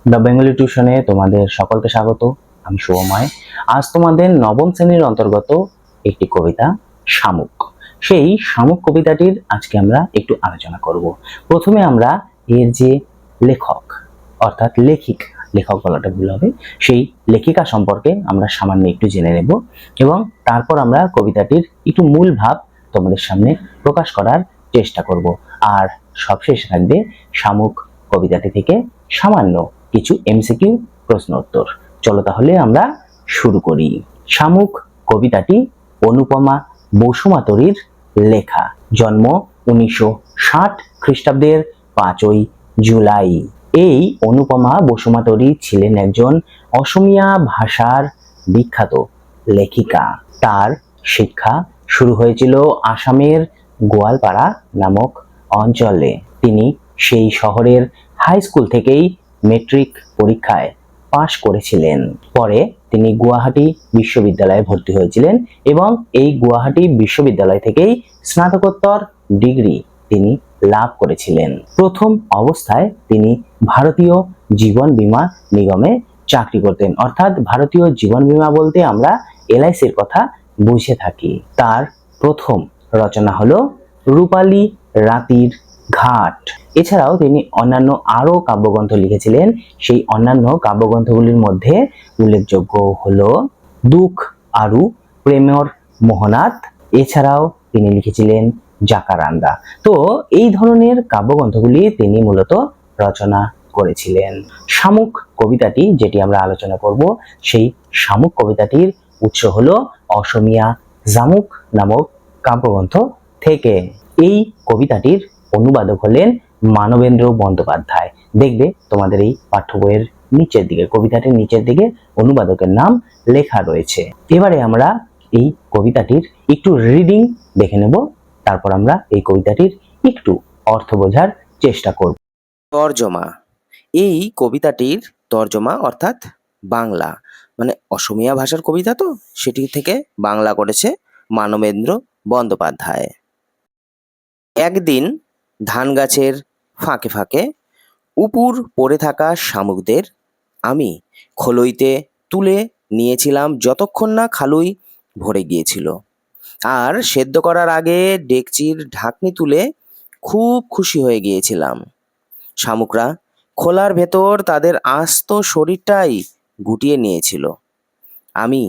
The Bengali টিউশনে তোমাদের সকলকে স্বাগত। আমি শুভময়। আজ তোমাদের নবম শ্রেণীর অন্তর্গত একটি কবিতা শামুক। সেই শামুক কবিতাটির আজকে আমরা একটু আলোচনা করব। প্রথমে আমরা এর যে লেখক অর্থাৎ লেখক বলাটা ভুল হবে, সেই লেখিকা সম্পর্কে আমরা সামান্য একটু জেনে নেব এবং তারপর আমরা কবিতাটির একটু মূল ভাব তোমাদের সামনে প্রকাশ করার চেষ্টা করব। আর সবশেষে থাকবে শামুক কবিতাটি থেকে সামান্য কিছু এমসিকিউ প্রশ্ন উত্তর। চলো তাহলে আমরা শুরু করি। শামুক কবিতাটি অনুপমা বসুমাতারির লেখা। জন্ম 1960 খ্রিস্টাব্দের 5ই জুলাই। এই অনুপমা বসুমাতারি ছিলেন একজন অসমীয়া ভাষার বিখ্যাত লেখিকা। তার শিক্ষা শুরু হয়েছিল আসামের গোয়ালপাড়া নামক অঞ্চলে। তিনি সেই শহরের হাই স্কুল থেকেই মেট্রিক পরীক্ষায় পাশ করেছিলেন। পরে তিনি গুয়াহাটি বিশ্ববিদ্যালয়ে ভর্তি হয়েছিলেন এবং এই গুয়াহাটি বিশ্ববিদ্যালয় থেকেই স্নাতকোত্তর ডিগ্রি তিনি লাভ করেছিলেন। প্রথম অবস্থায় তিনি ভারতীয় জীবন বীমা নিগমে চাকরি করতেন, অর্থাৎ ভারতীয় জীবন বীমা বলতে আমরা এলআইসির কথা বুঝে থাকি। তার প্রথম রচনা হলো রূপালী রাতির ঘাট। এছাড়াও তিনি অন্যান্য আরো কাব্যগ্রন্থ লিখেছিলেন। সেই অন্যান্য কাব্যগ্রন্থগুলির মধ্যে উল্লেখযোগ্য হলো দুঃখ আরু প্রেমর মোহনাথ। এছাড়াও তিনি লিখেছিলেন জাকারান্দা। তো এই ধরনের কাব্যগ্রন্থগুলি তিনি মূলত রচনা করেছিলেন। শামুক কবিতাটি যেটি আমরা আলোচনা করব, সেই শামুক কবিতাটির উৎস হলো অসমীয়া জামুক নামক কাব্যগ্রন্থ থেকে। এই কবিতাটির অনুবাদক হলেন মানবেন্দ্র বন্দ্যোপাধ্যায়। দেখবে তোমাদের এই পাঠ্য বইয়ের নিচের দিকে, কবিতাটির নিচের দিকে অনুবাদকের নাম লেখা রয়েছে। এবারে আমরা এই কবিতাটির একটু রিডিং দেখে নেব, তারপর আমরা এই কবিতাটির একটু অর্থ বোঝার চেষ্টা করব। তর্জমা। এই কবিতাটির তর্জমা অর্থাৎ বাংলা, মানে অসমীয়া ভাষার কবিতা তো সেটি থেকে বাংলা করেছে মানবেন্দ্র বন্দ্যোপাধ্যায়। একদিন ধান গাছের ফাঁকে ফাঁকে উপুর পড়ে থাকা শামুকদের আমি খোলইতে তুলে নিয়েছিলাম যতক্ষণ না খালুই ভরে গিয়েছিল। আর সেদ্ধ করার আগে ডেকচির ঢাকনি তুলে খুব খুশি হয়ে গিয়েছিলাম। শামুকরা খোলার ভেতর তাদের আস্ত শরীরটাই গুটিয়ে নিয়েছিল। আমি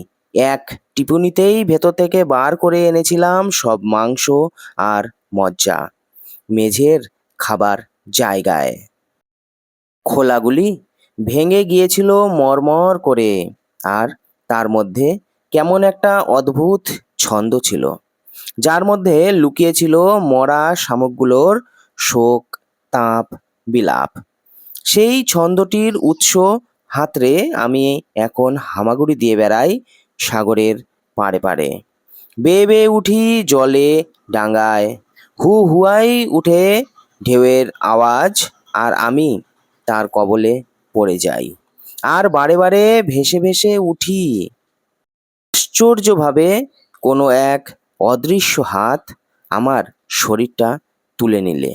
এক টিপুনিতেই ভেতর থেকে বার করে এনেছিলাম সব মাংস আর মজ্জা মেঝের খাবার জায়গায়। খোলাগুলি ভেঙে গিয়েছিল মরমর করে, আর তার মধ্যে কেমন একটা অদ্ভুত ছন্দ ছিল, যার মধ্যে লুকিয়েছিল মরা শামুকগুলোর শোক, তাপ, বিলাপ। সেই ছন্দটির উৎস হাতড়ে আমি এখন হামাগুড়ি দিয়ে বেড়াই সাগরের পাড়ে পাড়ে। বেয়ে বেয়ে উঠি জলে ডাঙায়, হু হুয়াই উঠে ঢেউয়ের আওয়াজ, আর আমি তার কবলে পড়ে যাই আর বারে বারে ভেসে ভেসে উঠি। আশ্চর্যভাবে কোনো এক অদৃশ্য হাত আমার শরীরটা তুলে নিলে,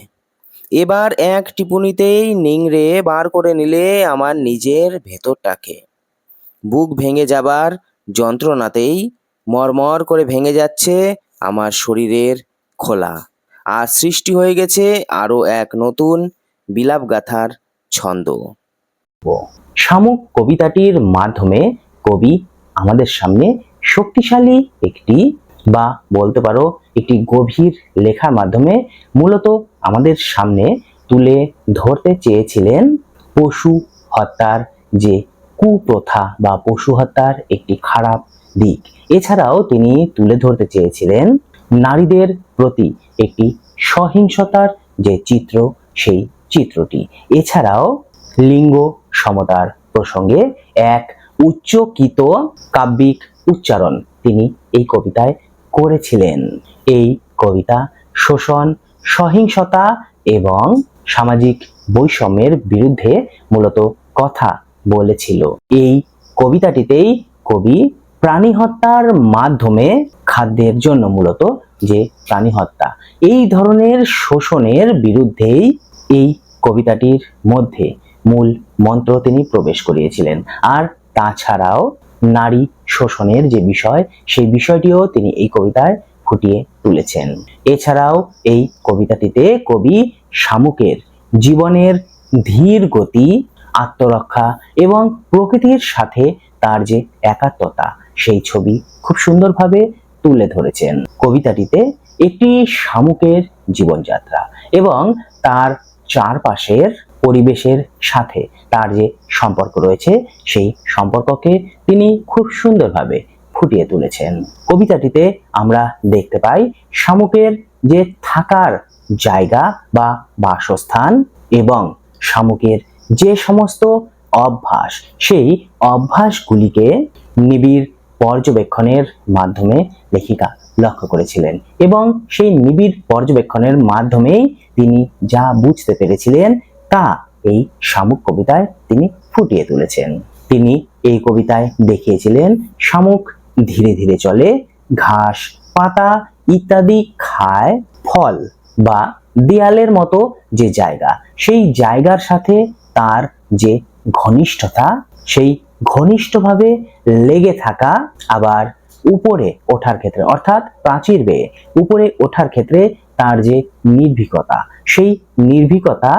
এবার এক টিপুনিতেই নিংড়ে বার করে নিলে আমার নিজের ভেতরটাকে। বুক ভেঙে যাবার যন্ত্রণাতেই মরমর করে ভেঙে যাচ্ছে আমার শরীরের খোলা, আর সৃষ্টি হয়ে গেছে আরো এক নতুন বিলাপ গাথার ছন্দ। শামুক কবিতাটির মাধ্যমে কবি আমাদের সামনে শক্তিশালী একটি বা বলতে পারো একটি গভীর লেখার মাধ্যমে মূলত আমাদের সামনে তুলে ধরতে চেয়েছিলেন পশু হত্যার যে কুপ্রথা বা পশু হত্যার একটি খারাপ দিক। এছাড়াও তিনি তুলে ধরতে চেয়েছিলেন নারীদের প্রতি একটি সহিংসতার যে চিত্র, সেই চিত্রটি। এছাড়াও লিঙ্গ সমতার প্রসঙ্গে এক উচ্চকিত কাব্যিক উচ্চারণ তিনি এই কবিতায় করেছিলেন। এই কবিতা শোষণ, সহিংসতা এবং সামাজিক বৈষম্যের বিরুদ্ধে মূলত কথা বলেছিল। এই কবিতাটিতেই কবি প্রাণী হত্যার মাধ্যমে খাদ্যের জন্য মূলত যে প্রাণী হত্যা, এই ধরনের শোষণের বিরুদ্ধেই এই কবিতাটির মধ্যে মূল মন্ত্র তিনি প্রবেশ করিয়েছিলেন। আর তাছাড়াও নারী শোষণের যে বিষয়, সেই বিষয়টিও তিনি এই কবিতায় ফুটিয়ে তুলেছেন। এছাড়াও এই কবিতাটিতে কবি শামুকের জীবনের ধীর গতি, আত্মরক্ষা এবং প্রকৃতির সাথে তার যে একাত্মতা, সেই ছবি খুব সুন্দরভাবে তুলে ধরেছেন। কবিতাটিতে একটি শামুকের জীবনযাত্রা এবং তার চারপাশের পরিবেশের সাথে তার যে সম্পর্ক রয়েছে, সেই সম্পর্ককে তিনি খুব সুন্দরভাবে ফুটিয়ে তুলেছেন। কবিতাটিতে আমরা দেখতে পাই শামুকের যে থাকার জায়গা বা বাসস্থান এবং শামুকের যে সমস্ত অভ্যাস, সেই অভ্যাসগুলিকে নিবিড় পর্যবেক্ষণের মাধ্যমে লেখিকা লক্ষ্য করেছিলেন এবং সেই নিবিড় পর্যবেক্ষণের মাধ্যমেই তিনি যা বুঝতে পেরেছিলেন তা এই শামুক কবিতায় তিনি ফুটিয়ে তুলেছেন। তিনি এই কবিতায় দেখিয়েছিলেন শামুক ধীরে ধীরে চলে, ঘাস পাতা ইত্যাদি খায়, ফল বা দেয়ালের মতো যে জায়গা, সেই জায়গার সাথে তার যে ঘনিষ্ঠতা, সেই ঘনিষ্ঠভাবে লেগে থাকা, আবার উপরে ওঠার ক্ষেত্রে অর্থাৎ প্রাচীর বেয়ে উপরে ওঠার ক্ষেত্রে তার যে নির্ভীকতা, সেই নির্ভীকতা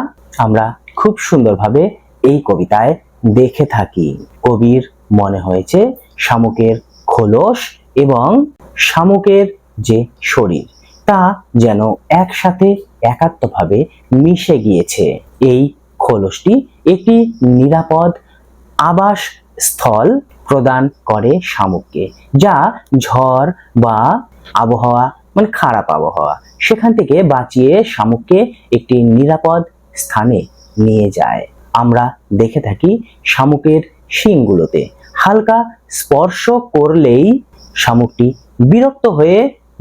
আমরা খুব সুন্দরভাবে এই কবিতায় দেখে থাকি। কবির মনে হয়েছে শামুকের খোলস এবং শামুকের যে শরীর, তা যেন একসাথে একাত্মভাবে মিশে গিয়েছে। এই খোলসটি একটি নিরাপদ আবাস স্থল প্রদান করে শামুককে, যা ঝড় বা আবহাওয়া মানে খারাপ আবহাওয়া সেখান থেকে বাঁচিয়ে শামুককে একটি নিরাপদ স্থানে নিয়ে যায়। আমরা দেখে থাকি শামুকের শিংগুলোতে হালকা স্পর্শ করলেই শামুকটি বিরক্ত হয়ে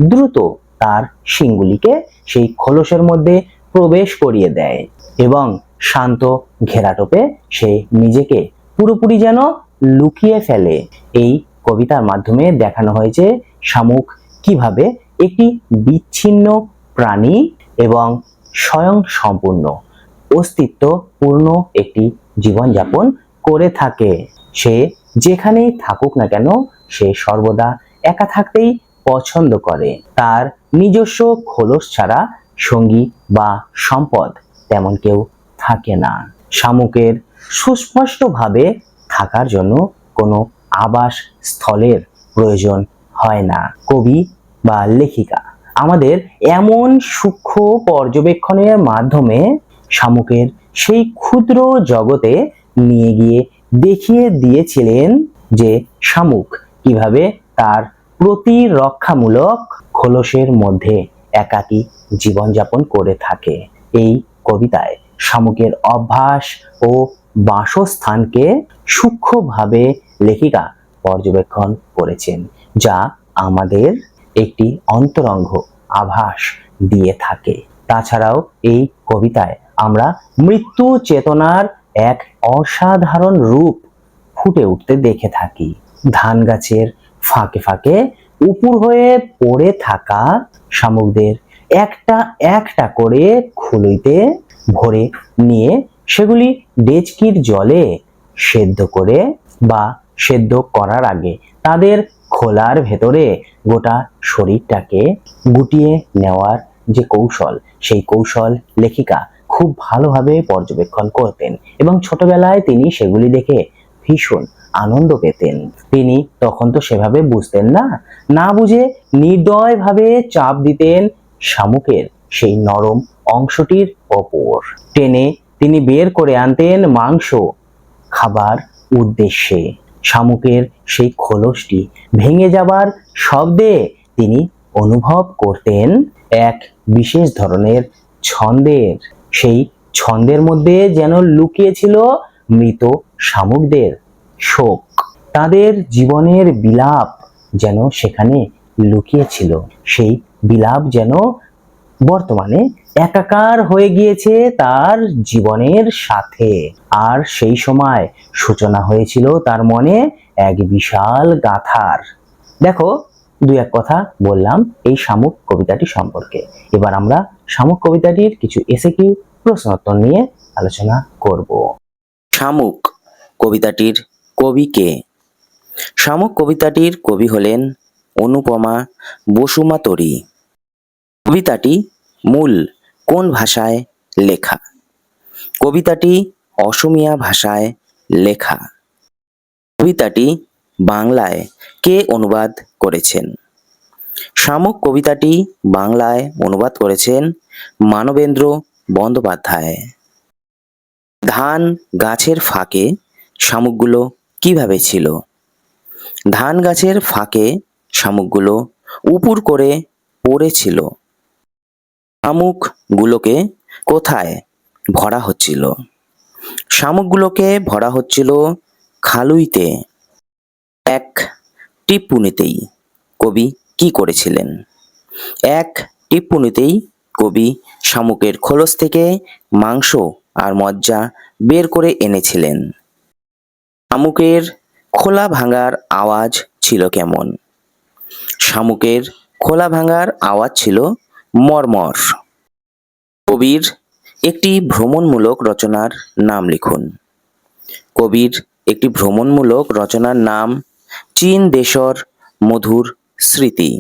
দ্রুত তার শিংগুলিকে সেই খোলসের মধ্যে প্রবেশ করিয়ে দেয় এবং শান্ত ঘেরাটোপে সে নিজেকে পুরোপুরি যেন লুকিয়ে ফেলে। এই কবিতার মাধ্যমে দেখানো হয়েছে শামুক কিভাবে একটি বিচ্ছিন্ন প্রাণী এবং স্বয়ং সম্পূর্ণ অস্তিত্বপূর্ণ একটি জীবনযাপন করে থাকে। সে যেখানেই থাকুক না কেন, সে সর্বদা একা থাকতেই পছন্দ করে। তার নিজস্ব খোলস ছাড়া সঙ্গী বা সম্পদ তেমন কেউ থাকে না। শামুকের সুস্পষ্টভাবে থাকার জন্য কোনো আবাস স্থলের প্রয়োজন হয় না। কবি বা লেখিকা আমাদের এমন সূক্ষ্ম পর্যবেক্ষণের মাধ্যমে শামুকের সেই ক্ষুদ্র জগতে নিয়ে গিয়ে দেখিয়ে দিয়েছিলেন যে শামুক কিভাবে তার প্রতিরক্ষামূলক খোলসের মধ্যে একাকী জীবনযাপন করে থাকে। এই কবিতায় শামুকের অভ্যাস ও বাসস্থানকে সূক্ষ্মভাবে লেখিকা পর্যবেক্ষণ করেছেন, যা আমাদের একটি অন্তরঙ্গ আভাস দিয়ে থাকে। তাছাড়াও এই কবিতায় আমরা মৃত্যু চেতনার এক অসাধারণ রূপ ফুটে উঠতে দেখে থাকি। ধান গাছের ফাঁকে ফাঁকে উপুর হয়ে পড়ে থাকা শামুকদের একটা একটা করে খুলিতে ভরে নিয়ে সেগুলি ডেচকির জলে সেদ্ধ করে বা সেদ্ধ করার আগে তাদের খোলার ভেতরে গোটা শরীরটাকে গুটিয়ে নেওয়ার যে কৌশল, সেই কৌশল লেখিকা খুব ভালোভাবে পর্যবেক্ষণ করতেন এবং ছোটবেলায় তিনি সেগুলি দেখে ভীষণ আনন্দ পেতেন। তিনি তখন তো সেভাবে বুঝতেন না, না বুঝে নির্দয়ভাবে চাপ দিতেন শামুকের সেই নরম অংশটির ওপর। টেনে তিনি বের করে আনতেন মাংস খাবার উদ্দেশ্যে। শামুকের সেই খোলসটি ভেঙে যাবার শব্দে তিনি অনুভব করতেন এক বিশেষ ধরনের ছন্দের। সেই ছন্দের মধ্যে যেন লুকিয়ে ছিল মৃত শামুকদের শোক, তাদের জীবনের বিলাপ যেন সেখানে লুকিয়ে ছিল। সেই বিলাপ যেন বর্তমানে একাকার হয়ে গিয়েছে তার জীবনের সাথে। আর সেই সময় সূচনা হয়েছিল তার মনে এক বিশাল গাথার। দেখো, দুই এক কথা বললাম এই শামুক কবিতাটি সম্পর্কে। এবার আমরা শামুক কবিতাটির কিছু এসএকিউ প্রশ্নোত্তর নিয়ে আলোচনা করব। শামুক কবিতাটির কবি কে? শামুক কবিতাটির কবি হলেন অনুপমা বসুমাতরী। কবিতাটি মূল কোন ভাষায় লেখা? কবিতাটি অসমীয়া ভাষায় লেখা। কবিতাটি বাংলায় কে অনুবাদ করেছেন? শামুক কবিতাটি বাংলায় অনুবাদ করেছেন মানবেন্দ্র বন্দ্যোপাধ্যায়। ধান গাছের ফাঁকে শামুকগুলো কিভাবে ছিল? ধান গাছের ফাঁকে শামুকগুলো উপুড় করে পড়েছিল। শামুকগুলোকে কোথায় ভরা হচ্ছিল? শামুকগুলোকে ভরা হচ্ছিল খালুইতে। এক টিপ্পনীতেই কবি কি করেছিলেন? এক টিপ্পনীতেই কবি শামুকের খোলস থেকে মাংস আর মজ্জা বের করে এনেছিলেন। শামুকের খোলা ভাঙার আওয়াজ ছিল কেমন? শামুকের খোলা ভাঙার আওয়াজ ছিল মর্মর। কবির একটি ভ্রমণমূলক রচনার নাম লিখুন। কবির একটি ভ্রমণমূলক রচনার নাম চীন দেশর মধুর স্মৃতি।